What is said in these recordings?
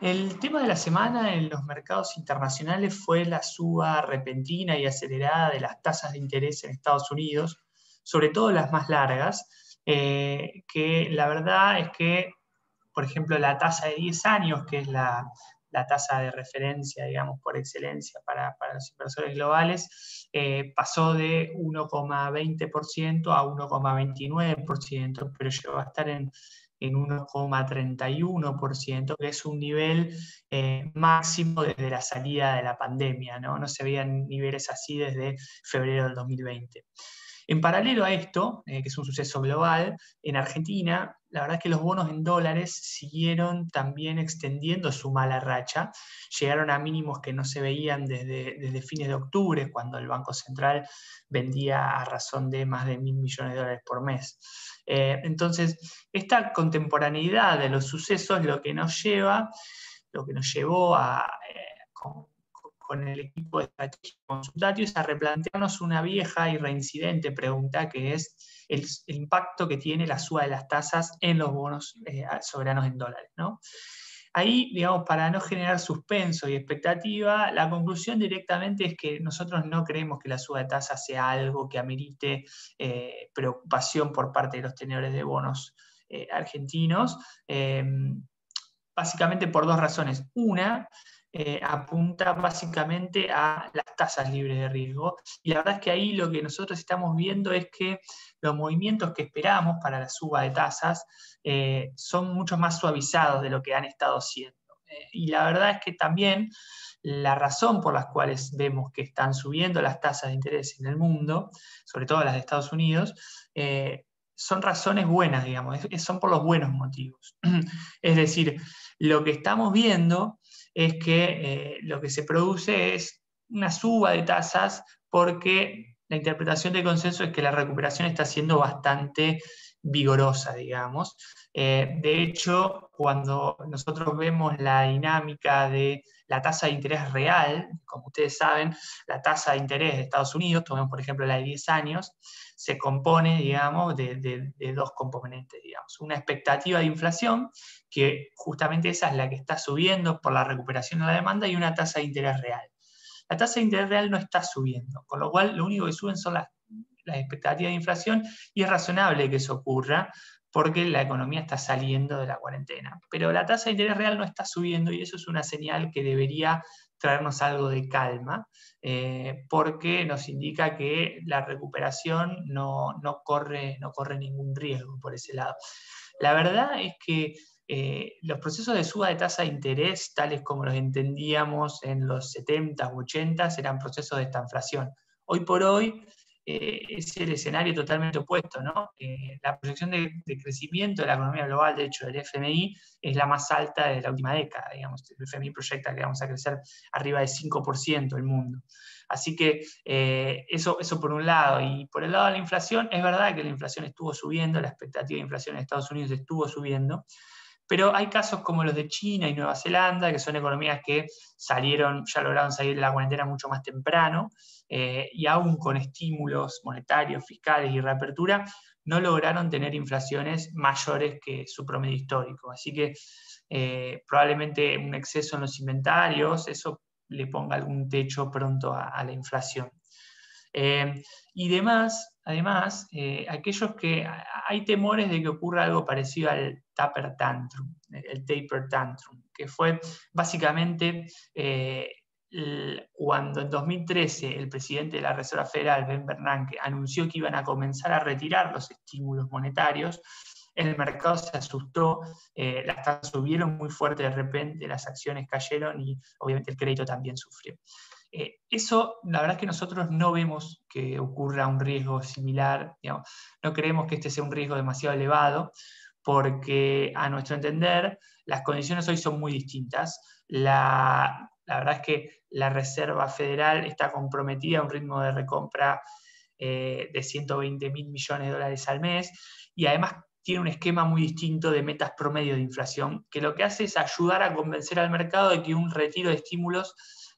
El tema de la semana en los mercados internacionales fue la suba repentina y acelerada de las tasas de interés en Estados Unidos, sobre todo las más largas, que la verdad es que, por ejemplo, la tasa de 10 años, que es la tasa de referencia, digamos, por excelencia para los inversores globales, pasó de 1,20% a 1,29%, pero llegó a estar en 1,31%, que es un nivel máximo desde la salida de la pandemia, ¿no? No se veían niveles así desde febrero del 2020. En paralelo a esto, que es un suceso global, en Argentina, la verdad es que los bonos en dólares siguieron también extendiendo su mala racha, llegaron a mínimos que no se veían desde fines de octubre, cuando el Banco Central vendía a razón de más de 1.000 millones de dólares por mes. Entonces, esta contemporaneidad de los sucesos lo que nos llevó con el equipo de estrategia consultarios a replantearnos una vieja y reincidente pregunta, que es el impacto que tiene la suba de las tasas en los bonos soberanos en dólares, ¿no? Ahí, digamos, para no generar suspenso y expectativa, la conclusión directamente es que nosotros no creemos que la suba de tasas sea algo que amerite preocupación por parte de los tenedores de bonos argentinos, básicamente por dos razones. Una, apunta básicamente a las tasas libres de riesgo, y la verdad es que ahí lo que nosotros estamos viendo es que los movimientos que esperamos para la suba de tasas son mucho más suavizados de lo que han estado siendo. Y la verdad es que también la razón por las cuales vemos que están subiendo las tasas de interés en el mundo, sobre todo las de Estados Unidos, son razones buenas, digamos, son por los buenos motivos. Es decir, lo que estamos viendo es que lo que se produce es una suba de tasas porque la interpretación de consenso es que la recuperación está siendo bastante vigorosa, digamos. De hecho, cuando nosotros vemos la dinámica de la tasa de interés real, como ustedes saben, la tasa de interés de Estados Unidos, tomemos por ejemplo la de 10 años, se compone, digamos, de dos componentes, digamos. Una expectativa de inflación, que justamente esa es la que está subiendo por la recuperación de la demanda, y una tasa de interés real. La tasa de interés real no está subiendo, con lo cual lo único que suben son las expectativas de inflación, y es razonable que eso ocurra porque la economía está saliendo de la cuarentena. Pero la tasa de interés real no está subiendo, y eso es una señal que debería traernos algo de calma, porque nos indica que la recuperación no corre ningún riesgo por ese lado. La verdad es que los procesos de suba de tasa de interés, tales como los entendíamos en los 70s u 80s, eran procesos de estanflación. Hoy por hoy es el escenario totalmente opuesto, ¿no? La proyección de crecimiento de la economía global, de hecho, del FMI, es la más alta de la última década, digamos. El FMI proyecta que vamos a crecer arriba del 5% el mundo. Así que eso por un lado. Y por el lado de la inflación, es verdad que la inflación estuvo subiendo, la expectativa de inflación en Estados Unidos estuvo subiendo, pero hay casos como los de China y Nueva Zelanda, que son economías que ya lograron salir de la cuarentena mucho más temprano, y aún con estímulos monetarios, fiscales y reapertura, no lograron tener inflaciones mayores que su promedio histórico. Así que probablemente un exceso en los inventarios, eso le ponga algún techo pronto a la inflación. Y además, aquellos que hay temores de que ocurra algo parecido al taper tantrum, el taper tantrum, que fue básicamente cuando en 2013 el presidente de la Reserva Federal, Ben Bernanke, anunció que iban a comenzar a retirar los estímulos monetarios. El mercado se asustó, las tasas subieron muy fuerte de repente, las acciones cayeron y obviamente el crédito también sufrió. Eso, la verdad es que nosotros no vemos que ocurra un riesgo similar, digamos, no creemos que este sea un riesgo demasiado elevado, porque a nuestro entender las condiciones hoy son muy distintas. La verdad es que la Reserva Federal está comprometida a un ritmo de recompra de 120.000 millones de dólares al mes, y además tiene un esquema muy distinto de metas promedio de inflación, que lo que hace es ayudar a convencer al mercado de que un retiro de estímulos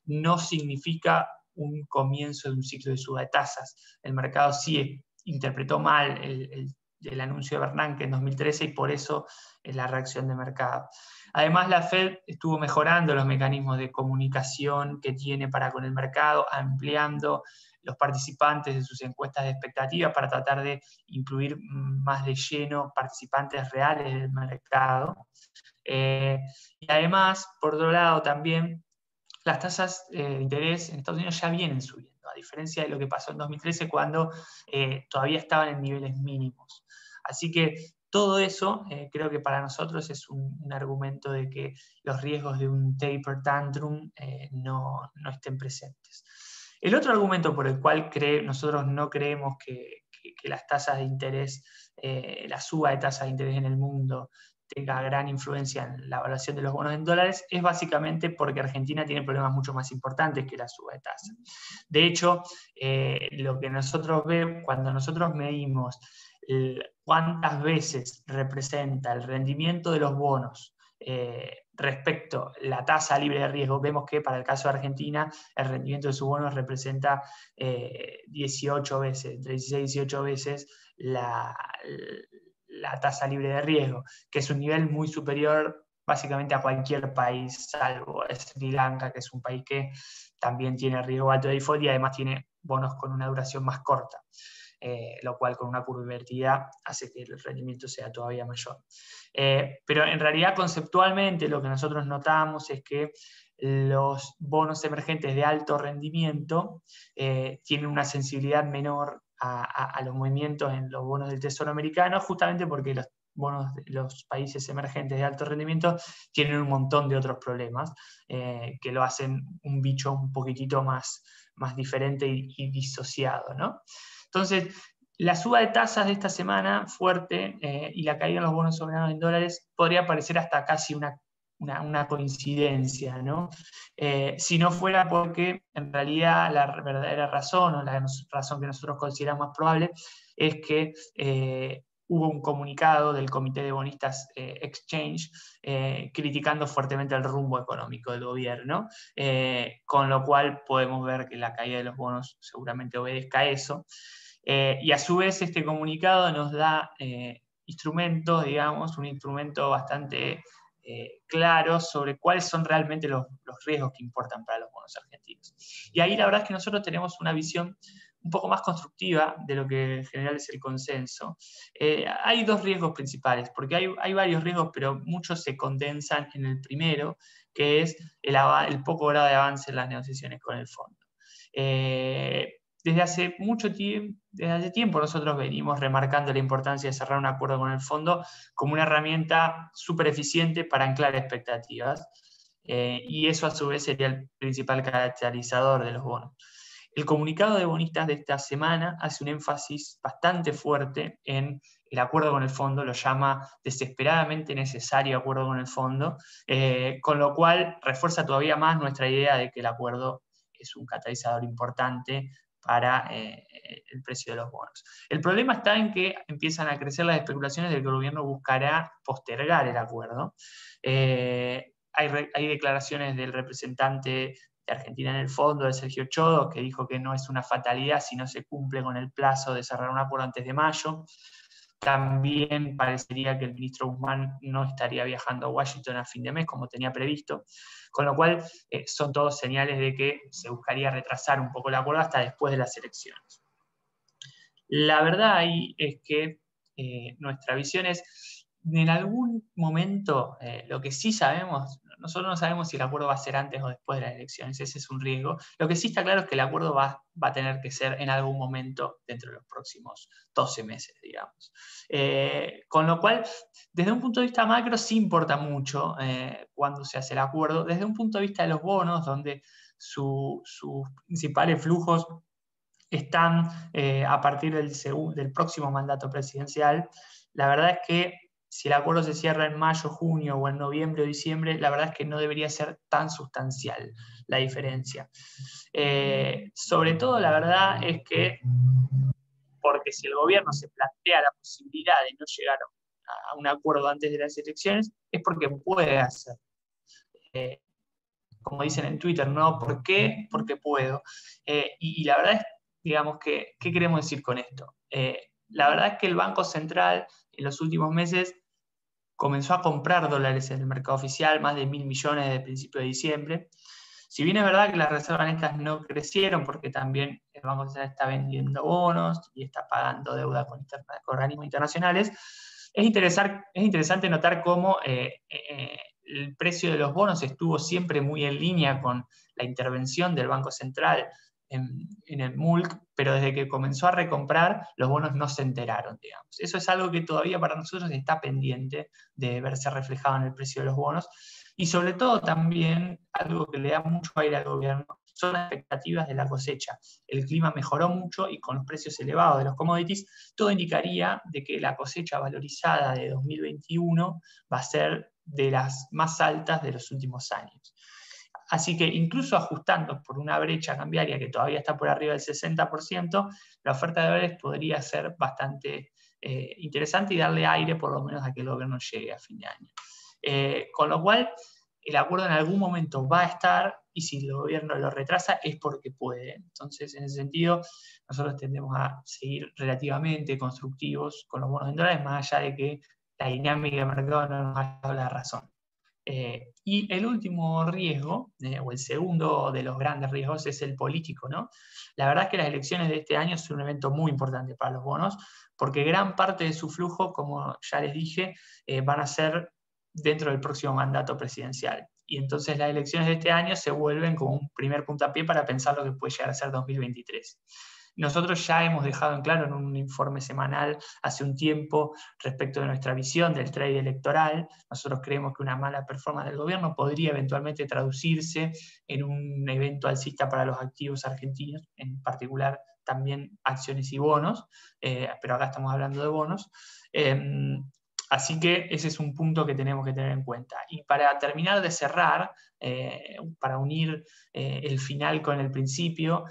no significa un comienzo de un ciclo de suba de tasas. El mercado sí interpretó mal el del anuncio de Bernanke en 2013 y por eso es la reacción de mercado. Además, la Fed estuvo mejorando los mecanismos de comunicación que tiene para con el mercado, ampliando los participantes de sus encuestas de expectativas para tratar de incluir más de lleno participantes reales del mercado. Y además, por otro lado, también las tasas de interés en Estados Unidos ya vienen subiendo, a diferencia de lo que pasó en 2013 cuando todavía estaban en niveles mínimos. Así que todo eso creo que para nosotros es un argumento de que los riesgos de un taper tantrum no estén presentes. El otro argumento por el cual nosotros no creemos que las tasas de interés, la suba de tasas de interés en el mundo tenga gran influencia en la evaluación de los bonos en dólares, es básicamente porque Argentina tiene problemas mucho más importantes que la suba de tasa. De hecho, lo que nosotros vemos, cuando nosotros medimos cuántas veces representa el rendimiento de los bonos respecto a la tasa libre de riesgo, vemos que para el caso de Argentina el rendimiento de sus bonos representa 18 veces, entre 16 y 18 veces la tasa libre de riesgo, que es un nivel muy superior básicamente a cualquier país, salvo Sri Lanka, que es un país que también tiene riesgo alto de default y además tiene bonos con una duración más corta, lo cual con una curva invertida hace que el rendimiento sea todavía mayor. Pero en realidad conceptualmente lo que nosotros notamos es que los bonos emergentes de alto rendimiento tienen una sensibilidad menor a los movimientos en los bonos del Tesoro americano, justamente porque los bonos de los países emergentes de alto rendimiento tienen un montón de otros problemas que lo hacen un bicho un poquitito más diferente y disociado, ¿no? Entonces, la suba de tasas de esta semana fuerte y la caída en los bonos soberanos en dólares podría parecer hasta casi una coincidencia, ¿no? Si no fuera porque en realidad la verdadera razón o la razón que nosotros consideramos más probable es que hubo un comunicado del Comité de Bonistas Exchange criticando fuertemente el rumbo económico del gobierno, con lo cual podemos ver que la caída de los bonos seguramente obedezca a eso. Y a su vez este comunicado nos da instrumentos, digamos, un instrumento bastante claro sobre cuáles son realmente los riesgos que importan para los bonos argentinos. Y ahí la verdad es que nosotros tenemos una visión un poco más constructiva de lo que en general es el consenso. Hay dos riesgos principales, porque hay varios riesgos, pero muchos se condensan en el primero, que es el poco grado de avance en las negociaciones con el fondo. Desde hace tiempo nosotros venimos remarcando la importancia de cerrar un acuerdo con el fondo como una herramienta súper eficiente para anclar expectativas, y eso a su vez sería el principal caracterizador de los bonos. El comunicado de bonistas de esta semana hace un énfasis bastante fuerte en el acuerdo con el fondo, lo llama desesperadamente necesario acuerdo con el fondo, con lo cual refuerza todavía más nuestra idea de que el acuerdo es un catalizador importante para el precio de los bonos. El problema está en que empiezan a crecer las especulaciones de que el gobierno buscará postergar el acuerdo. Hay declaraciones del representante de Argentina en el fondo, de Sergio Chodo, que dijo que no es una fatalidad si no se cumple con el plazo de cerrar un acuerdo antes de mayo. También parecería que el ministro Guzmán no estaría viajando a Washington a fin de mes como tenía previsto, con lo cual son todos señales de que se buscaría retrasar un poco el acuerdo hasta después de las elecciones. La verdad ahí es que nuestra visión es, en algún momento, lo que sí sabemos, nosotros no sabemos si el acuerdo va a ser antes o después de las elecciones, ese es un riesgo. Lo que sí está claro es que el acuerdo va a tener que ser en algún momento dentro de los próximos 12 meses, digamos. Con lo cual, desde un punto de vista macro sí importa mucho cuándo se hace el acuerdo. Desde un punto de vista de los bonos, donde sus principales flujos están a partir del próximo mandato presidencial, la verdad es que si el acuerdo se cierra en mayo, junio o en noviembre o diciembre, la verdad es que no debería ser tan sustancial la diferencia. Sobre todo, la verdad es que, porque si el gobierno se plantea la posibilidad de no llegar a un acuerdo antes de las elecciones, es porque puede hacer. Como dicen en Twitter, ¿no? ¿Por qué? Porque puedo. Y la verdad es, digamos, ¿qué queremos decir con esto? la verdad es que el Banco Central en los últimos meses comenzó a comprar dólares en el mercado oficial, más de 1.000 millones desde el principio de diciembre. Si bien es verdad que las reservas netas no crecieron, porque también el Banco Central está vendiendo bonos y está pagando deuda con organismos internacionales, es interesante notar cómo el precio de los bonos estuvo siempre muy en línea con la intervención del Banco Central en el MULC, pero desde que comenzó a recomprar, los bonos no se enteraron, digamos. Eso es algo que todavía para nosotros está pendiente de verse reflejado en el precio de los bonos. Y sobre todo también, algo que le da mucho aire al gobierno, son las expectativas de la cosecha. El clima mejoró mucho y con los precios elevados de los commodities, todo indicaría de que la cosecha valorizada de 2021 va a ser de las más altas de los últimos años. Así que incluso ajustando por una brecha cambiaria que todavía está por arriba del 60%, la oferta de dólares podría ser bastante interesante y darle aire por lo menos a que el gobierno llegue a fin de año. Con lo cual, el acuerdo en algún momento va a estar y si el gobierno lo retrasa es porque puede. Entonces, en ese sentido, nosotros tendemos a seguir relativamente constructivos con los bonos en dólares, más allá de que la dinámica de mercado no nos ha dado la razón. Y el último riesgo, o el segundo de los grandes riesgos, es el político, ¿no? La verdad es que las elecciones de este año son un evento muy importante para los bonos, porque gran parte de su flujo, como ya les dije, van a ser dentro del próximo mandato presidencial. Y entonces las elecciones de este año se vuelven como un primer puntapié para pensar lo que puede llegar a ser 2023. Nosotros ya hemos dejado en claro en un informe semanal hace un tiempo respecto de nuestra visión del trade electoral. Nosotros creemos que una mala performance del gobierno podría eventualmente traducirse en un evento alcista para los activos argentinos, en particular también acciones y bonos, pero acá estamos hablando de bonos. Así que ese es un punto que tenemos que tener en cuenta. Y para terminar de cerrar, para unir el final con el principio,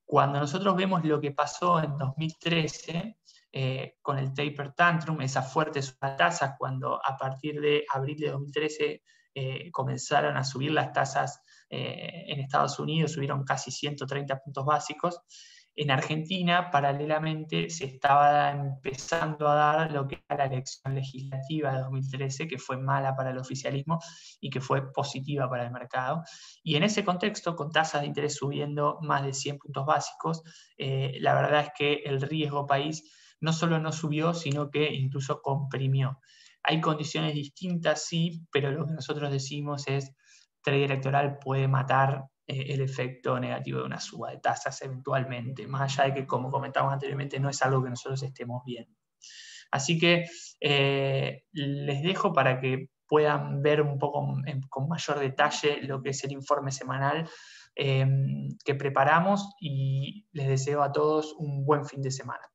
cuando nosotros vemos lo que pasó en 2013, con el taper tantrum, esas fuertes tasas, cuando a partir de abril de 2013 comenzaron a subir las tasas en Estados Unidos, subieron casi 130 puntos básicos. En Argentina, paralelamente, se estaba empezando a dar lo que era la elección legislativa de 2013, que fue mala para el oficialismo y que fue positiva para el mercado. Y en ese contexto, con tasas de interés subiendo más de 100 puntos básicos, la verdad es que el riesgo país no solo no subió, sino que incluso comprimió. Hay condiciones distintas, sí, pero lo que nosotros decimos es trade electoral puede matar el efecto negativo de una suba de tasas eventualmente, más allá de que, como comentamos anteriormente, no es algo que nosotros estemos viendo. Así que les dejo para que puedan ver un poco con mayor detalle lo que es el informe semanal que preparamos y les deseo a todos un buen fin de semana.